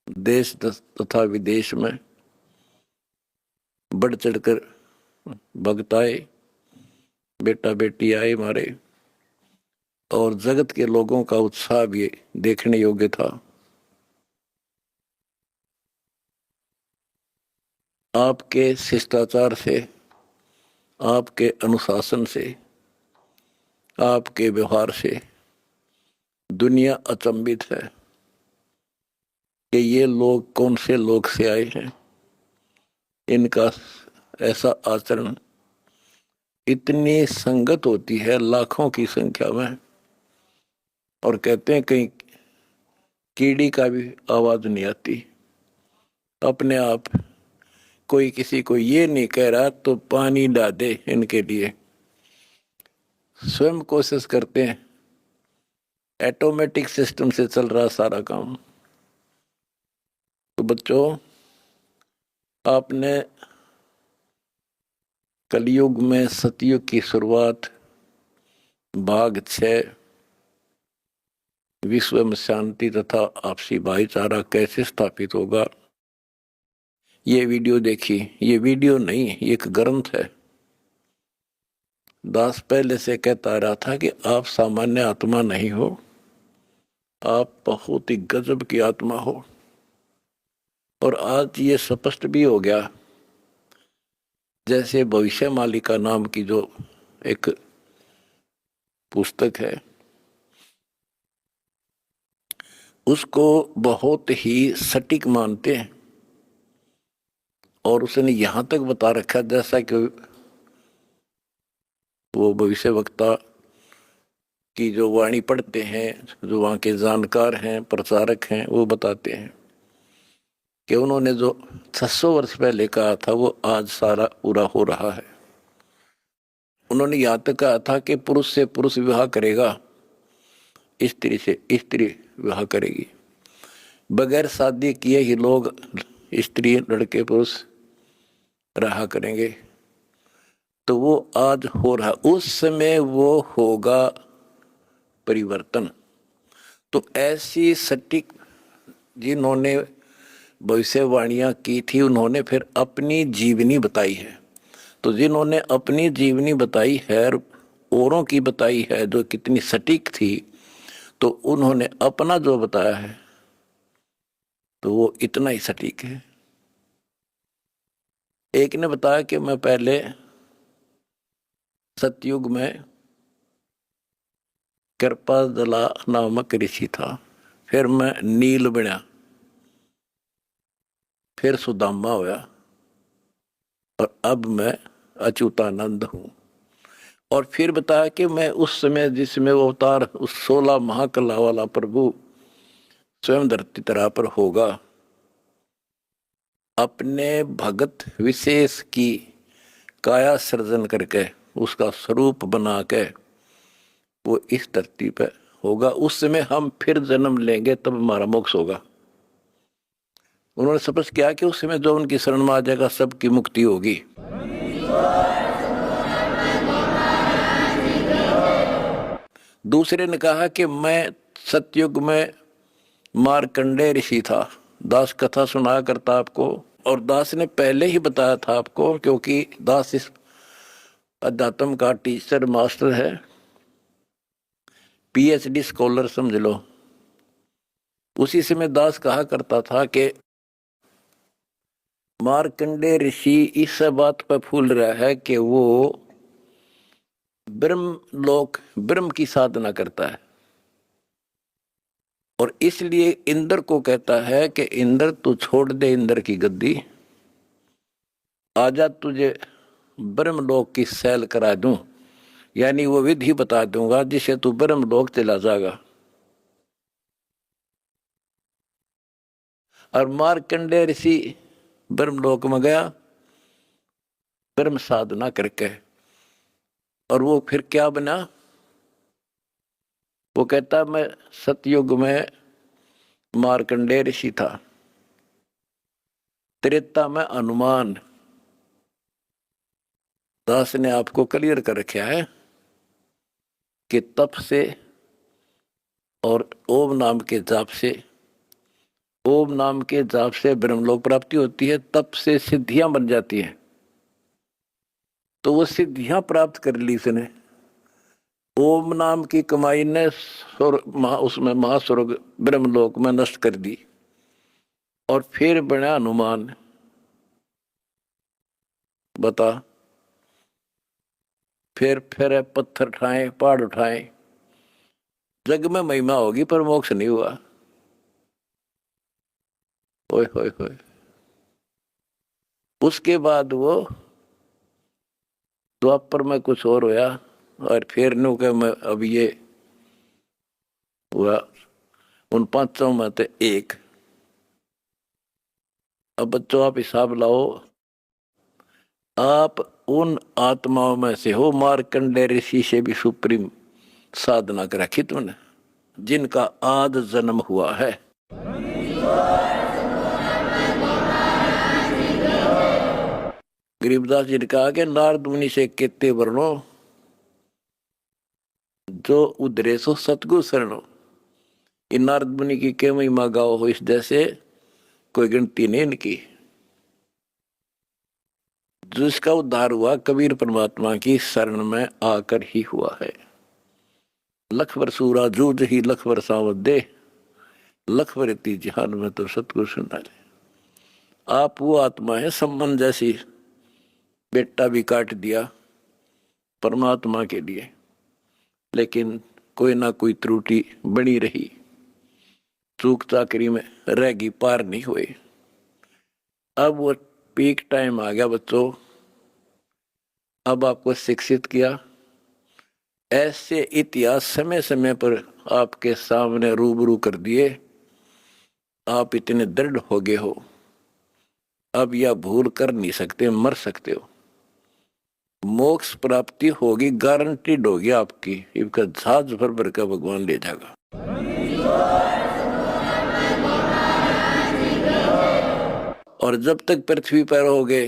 देश तथा विदेश में बढ़ चढ़कर भक्त आए, बेटा बेटी आए हमारे, और जगत के लोगों का उत्साह भी देखने योग्य था। आपके शिष्टाचार से, आपके अनुशासन से, आपके व्यवहार से दुनिया अचंभित है कि ये लोग कौन से लोग से आए हैं। इनका ऐसा आचरण, इतनी संगत होती है लाखों की संख्या में, और कहते हैं कहीं कीड़ी का भी आवाज नहीं आती। अपने आप कोई किसी को ये नहीं कह रहा तो पानी डाल दे इनके लिए, स्वयं कोशिश करते हैं। ऑटोमेटिक सिस्टम से चल रहा सारा काम। तो बच्चों, आपने कलयुग में सतयुग की शुरुआत भाग 6 विश्व में शांति तथा आपसी भाईचारा कैसे स्थापित होगा, ये वीडियो देखी। ये वीडियो नहीं, ये एक ग्रंथ है। दास पहले से कहता रहा था कि आप सामान्य आत्मा नहीं हो, आप बहुत ही गजब की आत्मा हो। और आज ये स्पष्ट भी हो गया। जैसे भविष्य मालिका नाम की जो एक पुस्तक है, उसको बहुत ही सटीक मानते हैं, और उसने यहां तक बता रखा जैसा कि वो भविष्य वक्ता की जो वाणी पढ़ते हैं, जो वहां के जानकार हैं, प्रचारक हैं, वो बताते हैं कि उन्होंने जो 600 वर्ष पहले कहा था वो आज सारा पूरा हो रहा है। उन्होंने यहाँ तक कहा था कि पुरुष से पुरुष विवाह करेगा, स्त्री से स्त्री विवाह करेगी। बगैर शादी किए ही लोग, स्त्री लड़के पुरुष रहा करेंगे। तो वो आज हो रहा, उस समय वो होगा परिवर्तन। तो ऐसी सटीक जिन्होंने भविष्यवाणियां की थी, उन्होंने फिर अपनी जीवनी बताई है। तो जिन्होंने अपनी जीवनी बताई है, औरों की बताई है जो कितनी सटीक थी, तो उन्होंने अपना जो बताया है तो वो इतना ही सटीक है। एक ने बताया कि मैं पहले सतयुग में कृपाजला नामक ऋषि था, फिर मैं नील बना, फिर सुदामा होया, और अब मैं अच्युतानंद हूं। और फिर बताया कि मैं उस समय जिसमें वो अवतार, उस 16 महाकला वाला प्रभु स्वयं धरती तरह पर होगा, अपने भगत विशेष की काया सृजन करके, उसका स्वरूप बना के वो इस धरती पे होगा। उस समय हम फिर जन्म लेंगे, तब हमारा मोक्ष होगा। उन्होंने स्पष्ट किया कि उस समय जो उनकी शरण में आ जाएगा सबकी मुक्ति होगी। दूसरे ने कहा कि मैं सतयुग में मार्कंडेय ऋषि था। दास कथा सुनाया करता आपको, और दास ने पहले ही बताया था आपको, क्योंकि दास इस अध्यात्म का टीचर मास्टर है, पीएचडी स्कॉलर समझ लो। उसी समय दास कहा करता था कि मार्कंडेय ऋषि इस बात पर फूल रहा है कि वो ब्रह्म की साधना करता है, और इसलिए इंद्र को कहता है कि इंद्र तू छोड़ दे इंद्र की गद्दी, आजा तुझे ब्रह्मलोक की सैल करा दूं, यानी वो विधि बता दूंगा जिसे तू ब्रह्मलोक चला जाएगा। और मार्कंडेय ऋषि ब्रह्मलोक में गया ब्रह्म साधना करके, और वो फिर क्या बना? वो कहता मैं सतयुग में मार्कंडेय ऋषि था, त्रेता में हनुमान। दास ने आपको क्लियर कर रखा है कि तप से और ओम नाम के जाप से ओम नाम के जाप से ब्रह्मलोक प्राप्ति होती है, तप से सिद्धियां बन जाती हैं। तो वो सिद्धियां प्राप्त कर ली इसने। ओम नाम की कमाई ने उसमें महास्वर्ग ब्रह्मलोक में नष्ट कर दी। और फिर बना हनुमान। बता, फिर पत्थर उठाए, पहाड़ उठाए, जग में महिमा होगी पर मोक्ष नहीं हुआ। ओए होए होए। उसके बाद वो द्वापर में कुछ और होया, और फिर नु के मैं अब ये हुआ उन पांचों में से एक। अब बच्चों आप हिसाब लाओ, आप उन आत्माओं में से हो मार्कंडेय ऋषि से भी सुप्रीम साधना कर रखी तुमने, जिनका आद जन्म हुआ है। गरीबदास जी ने कहा कि नारद मुनि से कहते वर्णो जो उधरे सो सतगुरु शरणो। इन नारद मुनि की के महिमा गाओ हो, इस जैसे कोई गिनती नहीं इनकी। जिसका उद्धार हुआ कबीर परमात्मा की शरण में आकर ही हुआ है। लख वर्षूरा जूझ ही लख वर्षावत दे, लख वरती जहान में तो सतगुरु सुना ले। आप वो आत्मा है संबंध जैसी, बेटा भी काट दिया परमात्मा के लिए, लेकिन कोई ना कोई त्रुटि बनी रही, चूक चाकरी में रहेगी, पार नहीं हुए। अब वो पीक टाइम आ गया बच्चों, अब आपको शिक्षित किया। ऐसे इतिहास समय समय पर आपके सामने रूबरू कर दिए, आप इतने दृढ़ हो गए हो, अब यह भूल कर नहीं सकते, मर सकते हो। मोक्ष प्राप्ति होगी, गारंटीड होगी आपकी। इनका जहाज भर भर का भगवान ले जाएगा। और जब तक पृथ्वी पर रहोगे